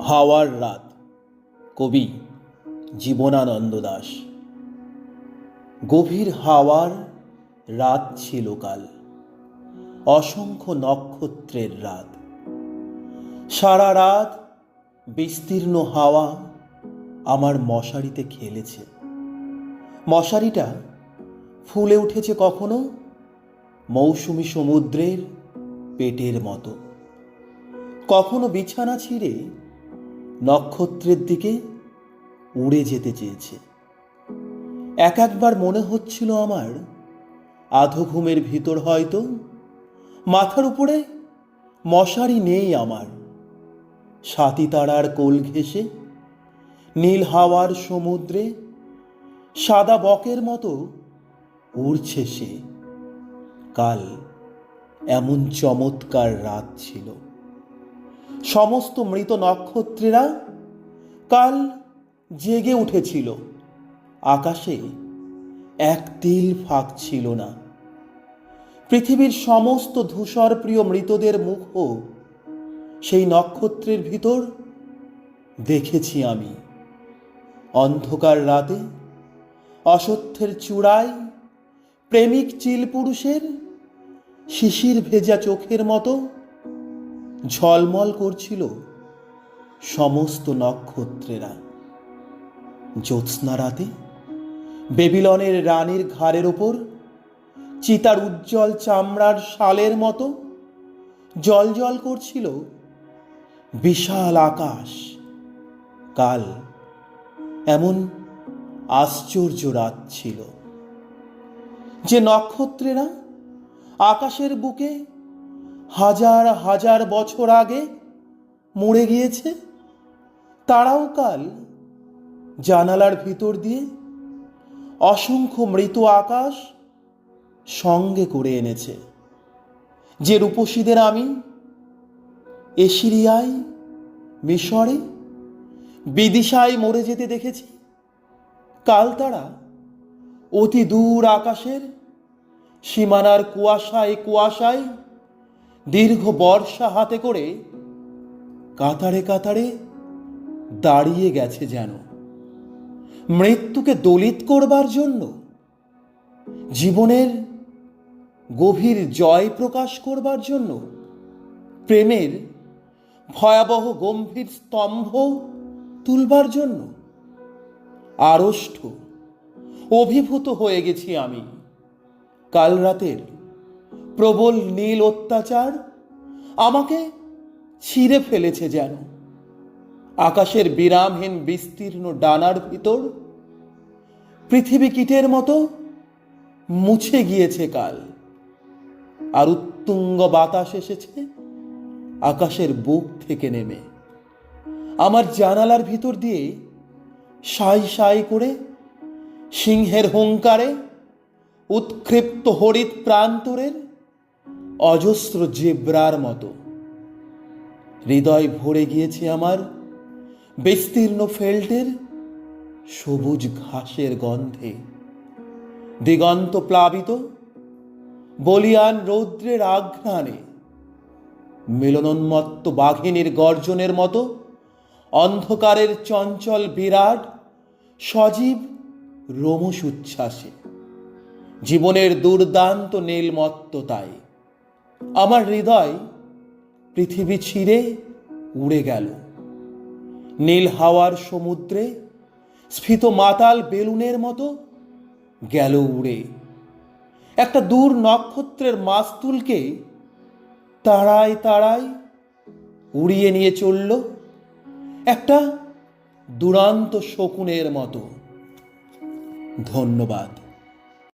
হাওয়ার রাত। কবি জীবনানন্দ দাশ। গভীর হাওয়ার রাত ছিল কাল, অসংখ্য নক্ষত্রের রাত। সারা রাত বিস্তীর্ণ হাওয়া আমার মশারিতে খেলেছে। মশারিটা ফুলে উঠেছে কখনো মৌসুমী সমুদ্রের পেটের মতো, কখনো বিছানা ছিঁড়ে নক্ষত্রের দিকে উড়ে যেতে চেয়েছে। এক একবার মনে হচ্ছিল আমার আধো ঘুমের ভিতর হয়তো মাথার উপরে মশারি নেই আমার। সাতি তারার কোল ঘেঁষে নীল হাওয়ার সমুদ্রে সাদা বকের মতো উড়ছে সে। কাল এমন চমৎকার রাত ছিল। সমস্ত মৃত নক্ষত্রেরা কাল জেগে উঠেছিল। আকাশে এক তিল ফাঁক ছিল না। পৃথিবীর সমস্ত ধূসর প্রিয় মৃতদের মুখও সেই নক্ষত্রের ভিতর দেখেছি আমি। অন্ধকার রাতে অশ্বত্থের চূড়ায় প্রেমিক চিল পুরুষের শিশির ভেজা চোখের মতো ঝলমল করছিল সমস্ত নক্ষত্রেরা। জ্যোৎস্না রাতে বেবিলনের রানীর ঘাড়ের ওপর চিতার উজ্জ্বল চামড়ার শালের মতো জ্বলজ্বল করছিল বিশাল আকাশ। কাল এমন আশ্চর্য রাত ছিল যে নক্ষত্রেরা আকাশের বুকে হাজার হাজার বছর আগে মরে গিয়েছে, তারাও কাল জানালার ভিতর দিয়ে অসংখ্য মৃত আকাশ সঙ্গে করে এনেছে। যে রূপসীদের আমি এশিরিয়ায়, মিশরে, বিদিশায় মরে যেতে দেখেছি, কাল তারা অতি দূর আকাশের সীমানার কুয়াশায় কুয়াশায় দীর্ঘ বর্ষা হাতে করে কাতারে কাতারে দাঁড়িয়ে গেছে যেন মৃত্যুকে দলিত করবার জন্য, জীবনের গভীর জয় প্রকাশ করবার জন্য, প্রেমের ভয়াবহ গম্ভীর স্তম্ভ তুলবার জন্য। আড়ষ্ট অভিভূত হয়ে গেছি আমি। কাল রাতের প্রবল নীল অত্যাচার আমাকে ছিঁড়ে ফেলেছে যেন। আকাশের বিরামহীন বিস্তীর্ণ ডানার ভিতর পৃথিবী কীটের মতো মুছে গিয়েছে কাল। আর উত্তুঙ্গ বাতাস এসেছে আকাশের বুক থেকে নেমে আমার জানালার ভিতর দিয়ে সাই সাই করে সিংহের হুঙ্কারে উৎক্ষিপ্ত হরিৎ প্রান্তরের অজস্র জেব্রার মতো। হৃদয় ভরে গিয়েছে আমার বিস্তীর্ণ ফেল্টের সবুজ ঘাসের গন্ধে। দিগন্ত প্লাবিত বলিয়ান রৌদ্রের আঘ্রাণে মিলনোন্মত্ত বাঘিনীর গর্জনের মতো অন্ধকারের চঞ্চল বিরাট সজীব রোমশ উচ্ছ্বাসে, জীবনের দুর্দান্ত নীলমত্ততায় আমার হৃদয় পৃথিবী ছিঁড়ে উড়ে গেল। নীল হাওয়ার সমুদ্রে স্ফীত মাতাল বেলুনের মতো গেল উড়ে। একটা দূর নক্ষত্রের মাস্তুলকে তাড়ায় তাড়ায় উড়িয়ে নিয়ে চলল একটা দুরান্ত শকুনের মতো। ধন্যবাদ।